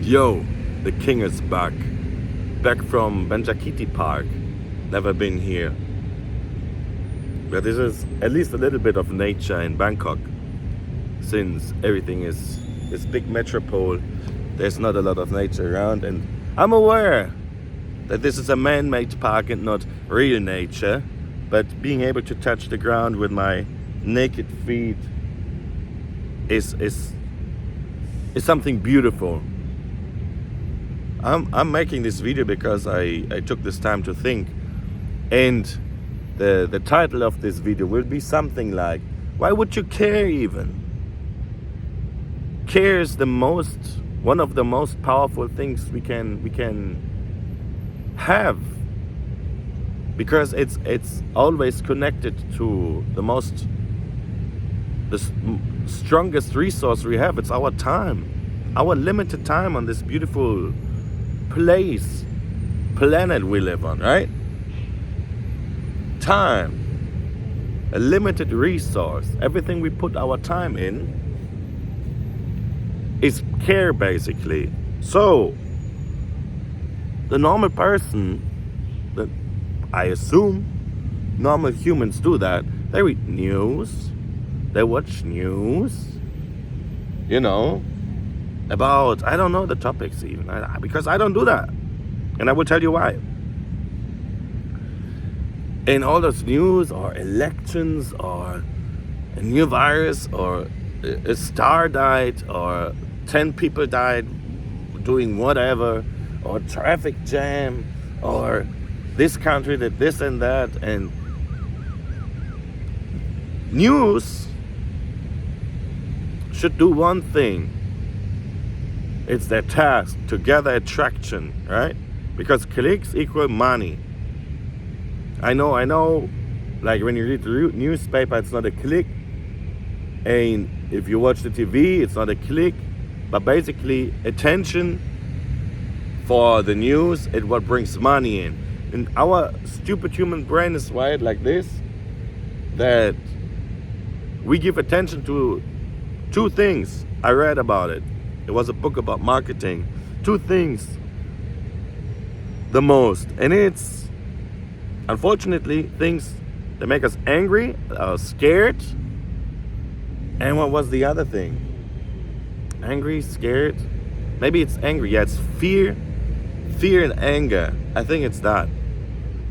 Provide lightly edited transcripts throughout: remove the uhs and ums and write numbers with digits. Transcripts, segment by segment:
Yo, the king is back. Back from Benjakiti Park. Never been here. But this is at least a little bit of nature in Bangkok. Since everything is this big metropole, there's not a lot of nature around, and I'm aware that this is a man-made park and not real nature. But being able to touch the ground with my naked feet is something beautiful. I'm making this video because I took this time to think, and the title of this video will be something like, why would you care even? Care is one of the most powerful things we can have, because it's always connected to the strongest resource we have. It's our time, our limited time on this beautiful planet we live on, right? Time, a limited resource. Everything we put our time in is care, basically. So the normal person, that I assume normal humans do that, they read news, they watch news, about, I don't know the topics even, because I don't do that. And I will tell you why. In all those news or elections or a new virus or a star died or 10 people died doing whatever, or traffic jam, or this country did this and that, and news should do one thing. It's their task to gather attraction, right? Because clicks equal money. I know, like when you read the newspaper, it's not a click. And if you watch the TV, it's not a click. But basically, attention for the news is what brings money in. And our stupid human brain is wired like this, that we give attention to two things. I read about it. It was a book about marketing. Two things the most. And it's, unfortunately, things that make us angry, scared. And what was the other thing? Angry, scared? Maybe it's angry. Yeah, it's fear and anger. I think it's that.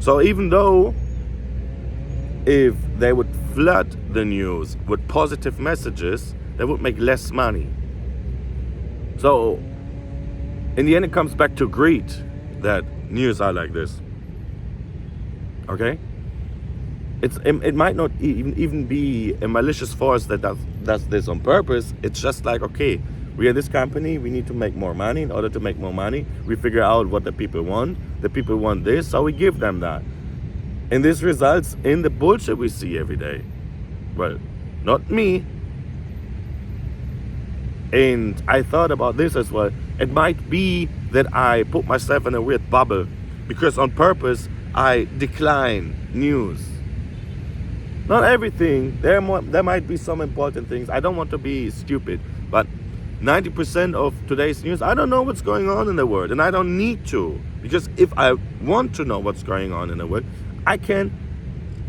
So even though if they would flood the news with positive messages, they would make less money. So in the end, it comes back to greed that news are like this. Okay? It might not even be a malicious force that does this on purpose. It's just like, okay, we are this company, we need to make more money. In order to make more money, we figure out what the people want. The people want this, so we give them that. And this results in the bullshit we see every day. Well, not me. And I thought about this as well. It might be that I put myself in a weird bubble, because on purpose I decline news. Not everything. There might be some important things. I don't want to be stupid, but 90% of today's news, I don't know what's going on in the world, and I don't need to. Because if I want to know what's going on in the world, I can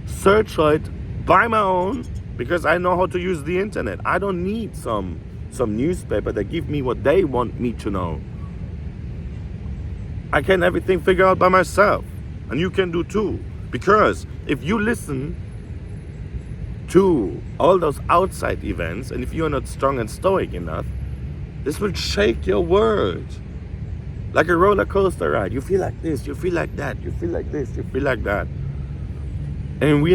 search for it by my own, because I know how to use the internet. I don't need some newspaper that give me what they want me to know. I can everything figure out by myself, and you can do too. Because if you listen to all those outside events, and if you are not strong and stoic enough, this will shake your world. Like a roller coaster ride. You feel like this, you feel like that, you feel like this, you feel like that. And we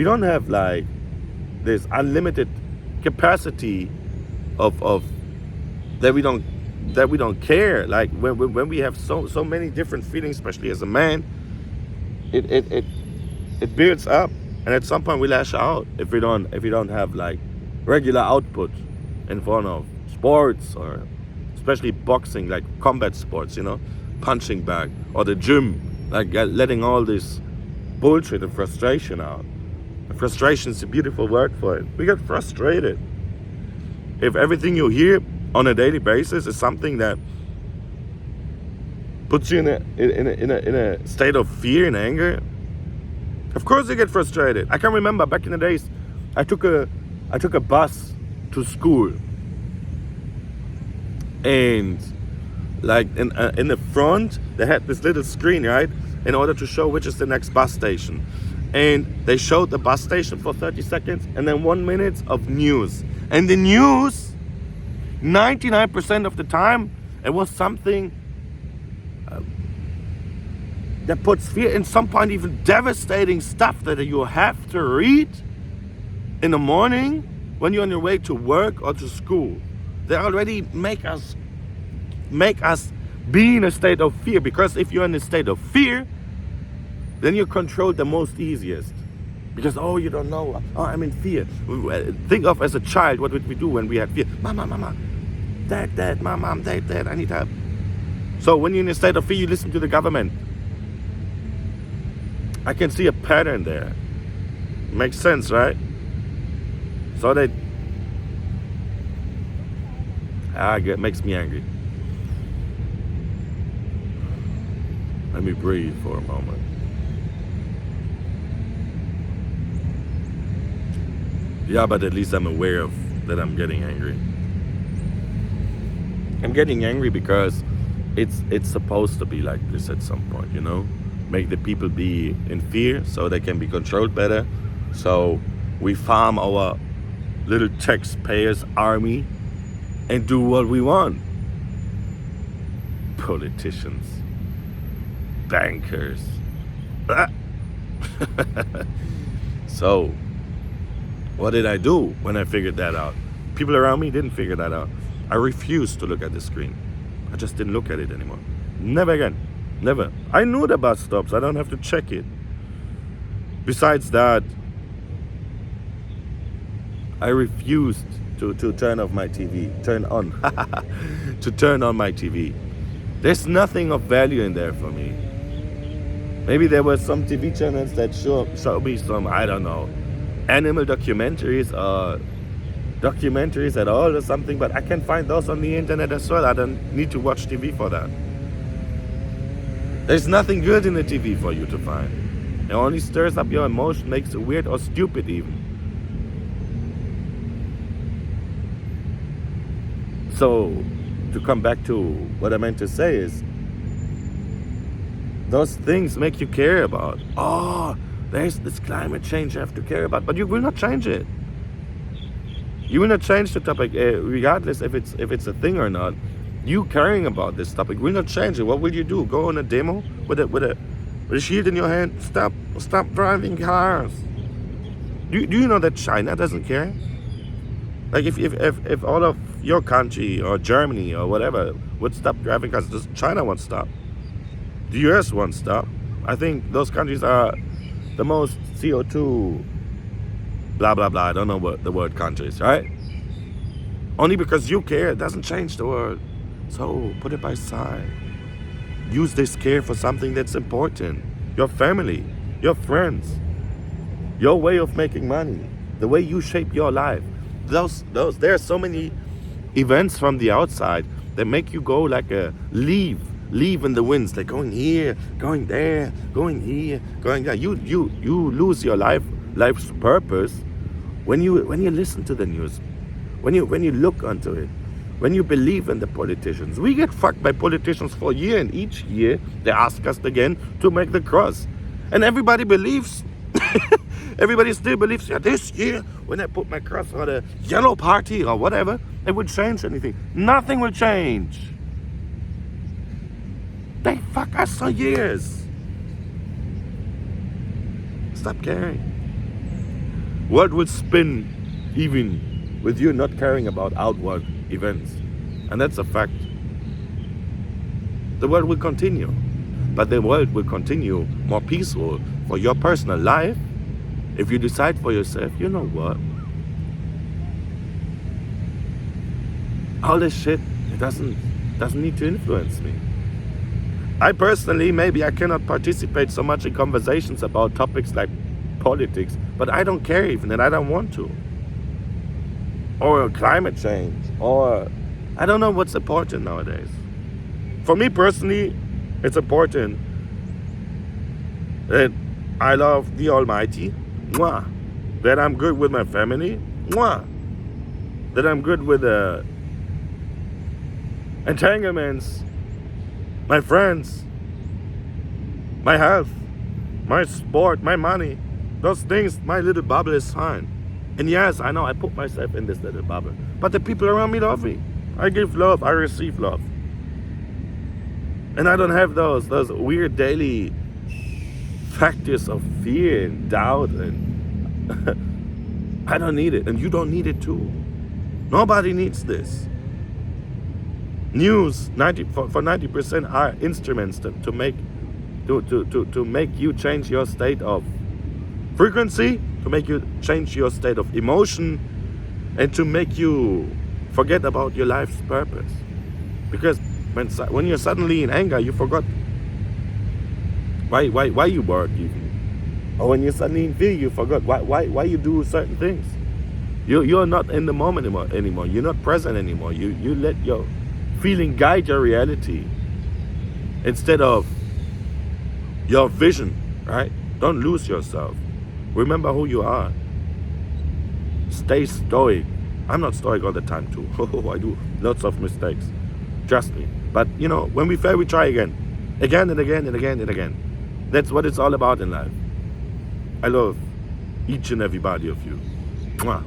don't have like this unlimited capacity of that we don't care. Like when we have so many different feelings, especially as a man, it builds up, and at some point we lash out if we don't have like regular output in form of sports, or especially boxing, like combat sports, punching bag, or the gym, like letting all this bullshit and frustration out. Frustration is a beautiful word for it. We get frustrated if everything you hear on a daily basis is something that puts you in a state of fear and anger, of course you get frustrated. I can remember back in the days, I took a bus to school, and like in the front they had this little screen, right, in order to show which is the next bus station. And they showed the bus station for 30 seconds and then 1 minute of news. And the news, 99% of the time, it was something that puts fear, in some point even devastating stuff that you have to read in the morning when you're on your way to work or to school. They already make us be in a state of fear, because if you're in a state of fear, then you're controlled the most easiest. Because, oh, you don't know, oh, I'm in fear. Think of as a child, what would we do when we had fear? Mama, dad, mom, dad, I need help. So when you're in a state of fear, you listen to the government. I can see a pattern there. Makes sense, right? So that it makes me angry. Let me breathe for a moment. Yeah, but at least I'm aware of that I'm getting angry. I'm getting angry because it's supposed to be like this at some point, you know? Make the people be in fear so they can be controlled better. So we farm our little taxpayers' army and do what we want. Politicians, bankers. So what did I do when I figured that out? People around me didn't figure that out. I refused to look at the screen. I just didn't look at it anymore. Never again. Never. I knew the bus stops. I don't have to check it. Besides that, I refused to turn off my TV. To turn on my TV. There's nothing of value in there for me. Maybe there were some TV channels that show me some, I don't know, animal documentaries or documentaries at all or something, but I can find those on the internet as well. I don't need to watch TV for that. There's nothing good in the TV for you to find. It only stirs up your emotion, makes it weird or stupid even. So, to come back to what I meant to say is, those things make you care about. Oh, there's this climate change you have to care about, but you will not change it. You will not change the topic, regardless if it's a thing or not. You caring about this topic will not change it. What will you do? Go on a demo with a shield in your hand? Stop driving cars. Do you know that China doesn't care? Like if all of your country or Germany or whatever would stop driving cars, China won't stop. The US won't stop. I think those countries are the most CO2 blah blah blah. I don't know what the word countries, right? Only because you care, it doesn't change the world. So put it by side. Use this care for something that's important. Your family, your friends, your way of making money, the way you shape your life. There are so many events from the outside that make you go like a leaf in the winds, like going here, going there, going here, going there. You lose your life's purpose when you listen to the news, when you look onto it, when you believe in the politicians. We get fucked by politicians for a year, and each year they ask us again to make the cross, and everybody believes. Everybody still believes, yeah, this year when I put my cross on the yellow party or whatever, it would change anything. Nothing will change. They fuck us for years. Stop caring. World will spin even with you not caring about outward events. And that's a fact. The world will continue. But the world will continue more peaceful for your personal life if you decide for yourself, you know what? All this shit, it doesn't need to influence me. I personally, maybe I cannot participate so much in conversations about topics like politics, but I don't care even, and I don't want to. Or climate change, or I don't know what's important nowadays. For me personally, It's important that I love the Almighty, mwah. That I'm good with my family, mwah. That I'm good with the entanglements, my friends, my health, my sport, my money. Those things, my little bubble is fine. And yes, I know I put myself in this little bubble. But the people around me love me. I give love, I receive love. And I don't have those weird daily factors of fear and doubt, and I don't need it, and you don't need it too. Nobody needs this. News, for 90% are instruments to make you change your state of frequency, to make you change your state of emotion, and to make you forget about your life's purpose. Because when you're suddenly in anger, you forgot why you work even. Or when you're suddenly in fear, you forgot why you do certain things. You're not in the moment anymore. You're not present anymore. You let your feeling guide your reality instead of your vision, right? Don't lose yourself. Remember who you are. Stay stoic. I'm not stoic all the time too. I do lots of mistakes. Trust me. But when we fail, we try again. Again and again and again and again. That's what it's all about in life. I love each and every body of you. Mwah.